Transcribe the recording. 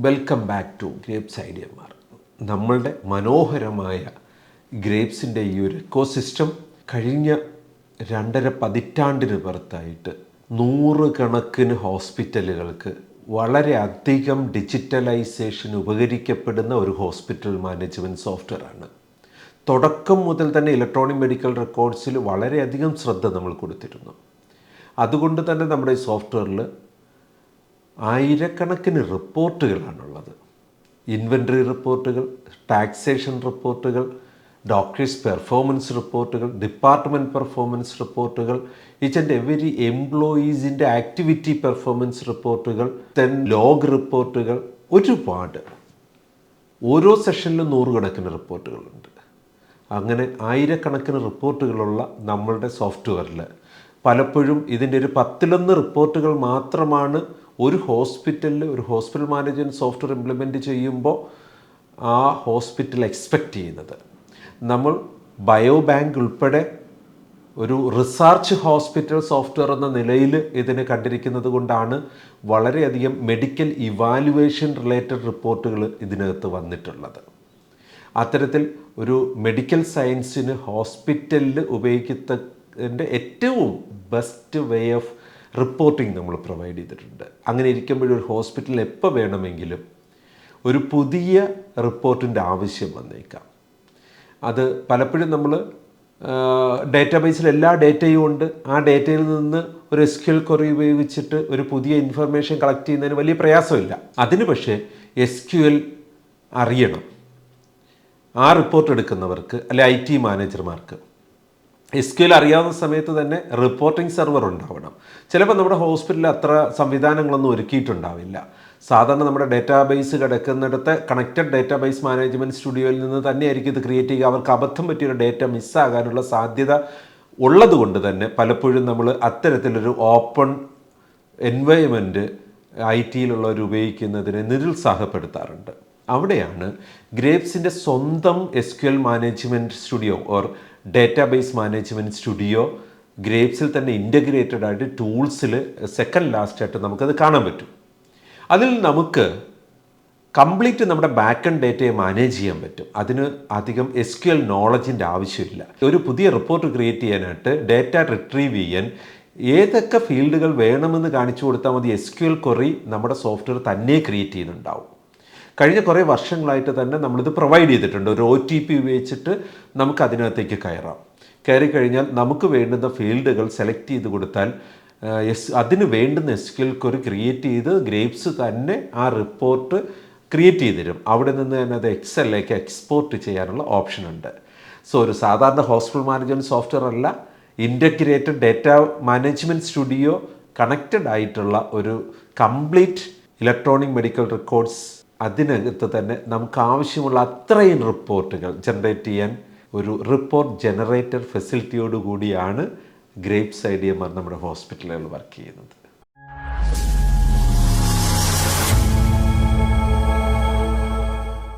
Welcome back to Grapes ഐഡിയമാർ. നമ്മളുടെ മനോഹരമായ ഗ്രേപ്സിൻ്റെ ഈ ഒരു എക്കോസിസ്റ്റം കഴിഞ്ഞ 2.5 പതിറ്റാണ്ടിന് പുറത്തായിട്ട് 100 കണക്കിന് ഹോസ്പിറ്റലുകൾക്ക് വളരെയധികം ഡിജിറ്റലൈസേഷൻ ഉപകരിക്കപ്പെടുന്ന ഒരു ഹോസ്പിറ്റൽ മാനേജ്മെൻറ്റ് സോഫ്റ്റ്വെയറാണ്. തുടക്കം മുതൽ തന്നെ ഇലക്ട്രോണിക് മെഡിക്കൽ റെക്കോർഡ്സിൽ വളരെയധികം ശ്രദ്ധ നമ്മൾ കൊടുത്തിരുന്നു. അതുകൊണ്ട് തന്നെ നമ്മുടെ ഈ സോഫ്റ്റ്വെയറിൽ ആയിരക്കണക്കിന് റിപ്പോർട്ടുകളാണുള്ളത്. ഇൻവെൻട്രി റിപ്പോർട്ടുകൾ, ടാക്സേഷൻ റിപ്പോർട്ടുകൾ, ഡോക്ടേഴ്സ് പെർഫോമൻസ് റിപ്പോർട്ടുകൾ, ഡിപ്പാർട്ട്മെൻറ്റ് പെർഫോമൻസ് റിപ്പോർട്ടുകൾ, ഈച്ച് ആൻഡ് എവരി എംപ്ലോയീസിൻ്റെ ആക്ടിവിറ്റി പെർഫോമൻസ് റിപ്പോർട്ടുകൾ, ലോഗ് റിപ്പോർട്ടുകൾ, ഒരുപാട്. ഓരോ സെഷനിലും 100 കണക്കിന് റിപ്പോർട്ടുകളുണ്ട്. അങ്ങനെ ആയിരക്കണക്കിന് റിപ്പോർട്ടുകളുള്ള നമ്മളുടെ സോഫ്റ്റ്വെയറിൽ പലപ്പോഴും ഇതിൻ്റെ ഒരു 10-1 റിപ്പോർട്ടുകൾ മാത്രമാണ് ഒരു ഹോസ്പിറ്റലിൽ ഒരു ഹോസ്പിറ്റൽ മാനേജ്മെൻറ്റ് സോഫ്റ്റ്വെയർ ഇംപ്ലിമെൻറ്റ് ചെയ്യുമ്പോൾ ആ ഹോസ്പിറ്റൽ എക്സ്പെക്റ്റ് ചെയ്യുന്നത്. നമ്മൾ ബയോബാങ്ക് ഉൾപ്പെടെ ഒരു റിസർച്ച് ഹോസ്പിറ്റൽ സോഫ്റ്റ്വെയർ എന്ന നിലയിൽ ഇതിനെ കണ്ടിരിക്കുന്നത് കൊണ്ടാണ് വളരെയധികം മെഡിക്കൽ ഇവാലുവേഷൻ റിലേറ്റഡ് റിപ്പോർട്ടുകൾ ഇതിനകത്ത് വന്നിട്ടുള്ളത്. അത്തരത്തിൽ ഒരു മെഡിക്കൽ സയൻസിന് ഹോസ്പിറ്റലിൽ ഉപയോഗിക്കുന്നതിൻ്റെ ഏറ്റവും ബെസ്റ്റ് വേ ഓഫ് റിപ്പോർട്ടിംഗ് നമ്മൾ പ്രൊവൈഡ് ചെയ്തിട്ടുണ്ട്. അങ്ങനെ ഇരിക്കുമ്പോഴൊരു ഹോസ്പിറ്റലിൽ എപ്പോൾ വേണമെങ്കിലും ഒരു പുതിയ റിപ്പോർട്ടിൻ്റെ ആവശ്യം വന്നേക്കാം. അത് പലപ്പോഴും നമ്മൾ ഡേറ്റാബേസിൽ എല്ലാ ഡേറ്റയും ഉണ്ട്. ആ ഡേറ്റയിൽ നിന്ന് ഒരു SQL ക്വറി ഉപയോഗിച്ചിട്ട് ഒരു പുതിയ ഇൻഫർമേഷൻ കളക്ട് ചെയ്യുന്നതിന് വലിയ പ്രയാസമില്ല. അതിന് പക്ഷേ SQL അറിയണം. ആ റിപ്പോർട്ട് എടുക്കുന്നവർക്ക് അല്ലെ IT മാനേജർമാർക്ക് SQL അറിയാവുന്ന സമയത്ത് തന്നെ റിപ്പോർട്ടിംഗ് സെർവർ ഉണ്ടാവണം. ചിലപ്പോൾ നമ്മുടെ ഹോസ്പിറ്റലിൽ അത്ര സംവിധാനങ്ങളൊന്നും ഒരുക്കിയിട്ടുണ്ടാവില്ല. സാധാരണ നമ്മുടെ ഡേറ്റാബേസ് കിടക്കുന്നിടത്ത് കണക്റ്റഡ് ഡേറ്റാബേസ് മാനേജ്മെൻറ്റ് സ്റ്റുഡിയോയിൽ നിന്ന് തന്നെയായിരിക്കും ഇത് ക്രിയേറ്റ് ചെയ്യുക. അവർക്ക് അബദ്ധം പറ്റിയൊരു ഡേറ്റ മിസ്സാകാനുള്ള സാധ്യത ഉള്ളതുകൊണ്ട് തന്നെ പലപ്പോഴും നമ്മൾ അത്തരത്തിലൊരു ഓപ്പൺ എൻവയോൺമെൻറ്റ് IT-യിലുള്ളവർ ഉപയോഗിക്കുന്നതിനെ നിരുത്സാഹപ്പെടുത്താറുണ്ട്. അവിടെയാണ് ഗ്രേപ്സിൻ്റെ സ്വന്തം SQL management studio or database management studio ഗ്രേപ്സിൽ തന്നെ ഇൻ്റഗ്രേറ്റഡ് ആയിട്ട് ടൂൾസിൽ സെക്കൻഡ് ലാസ്റ്റായിട്ട് നമുക്കത് കാണാൻ പറ്റും. അതിൽ നമുക്ക് കംപ്ലീറ്റ് നമ്മുടെ ബാക്ക് എൻഡ് ഡേറ്റയെ മാനേജ് ചെയ്യാൻ പറ്റും. അതിന് അധികം SQL നോളജിൻ്റെ ആവശ്യമില്ല. ഒരു പുതിയ റിപ്പോർട്ട് ക്രിയേറ്റ് ചെയ്യാനായിട്ട് ഡേറ്റ റിട്രീവ് ചെയ്യാൻ ഏതൊക്കെ ഫീൽഡുകൾ വേണമെന്ന് കാണിച്ചു കൊടുത്താൽ മതി. SQL ക്വറി നമ്മുടെ സോഫ്റ്റ്വെയർ തന്നെ ക്രിയേറ്റ് ചെയ്യുന്നുണ്ടാവും. കഴിഞ്ഞ കുറേ വർഷങ്ങളായിട്ട് തന്നെ നമ്മളിത് പ്രൊവൈഡ് ചെയ്തിട്ടുണ്ട്. ഒരു OTP ഉപയോഗിച്ചിട്ട് നമുക്ക് അതിനകത്തേക്ക് കയറി കഴിഞ്ഞാൽ നമുക്ക് വേണ്ടുന്ന ഫീൽഡുകൾ സെലക്ട് ചെയ്ത് കൊടുത്താൽ അതിന് വേണ്ടുന്ന SQL ക്വറി ക്രിയേറ്റ് ചെയ്ത് ഗ്രേപ്സ് തന്നെ ആ റിപ്പോർട്ട് ക്രിയേറ്റ് ചെയ്ത് തരും. അവിടെ നിന്ന് തന്നെ അത് എക്സലിലേക്ക് എക്സ്പോർട്ട് ചെയ്യാനുള്ള ഓപ്ഷൻ ഉണ്ട്. സോ ഒരു സാധാരണ ഹോസ്പിറ്റൽ മാനേജ്മെൻറ്റ് സോഫ്റ്റ്വെയർ അല്ല, integrated data management studio connected ആയിട്ടുള്ള ഒരു കംപ്ലീറ്റ് ഇലക്ട്രോണിക് മെഡിക്കൽ റെക്കോർഡ്സ്. അതിനകത്ത് തന്നെ നമുക്ക് ആവശ്യമുള്ള അത്രയും റിപ്പോർട്ടുകൾ ജനറേറ്റ് ചെയ്യാൻ ഒരു റിപ്പോർട്ട് ജനറേറ്റർ ഫെസിലിറ്റിയോട് കൂടിയാണ് ഗ്രേപ്സ് ഐഡിയമാർ നമ്മുടെ ഹോസ്പിറ്റലുകൾ വർക്ക് ചെയ്യുന്നത്.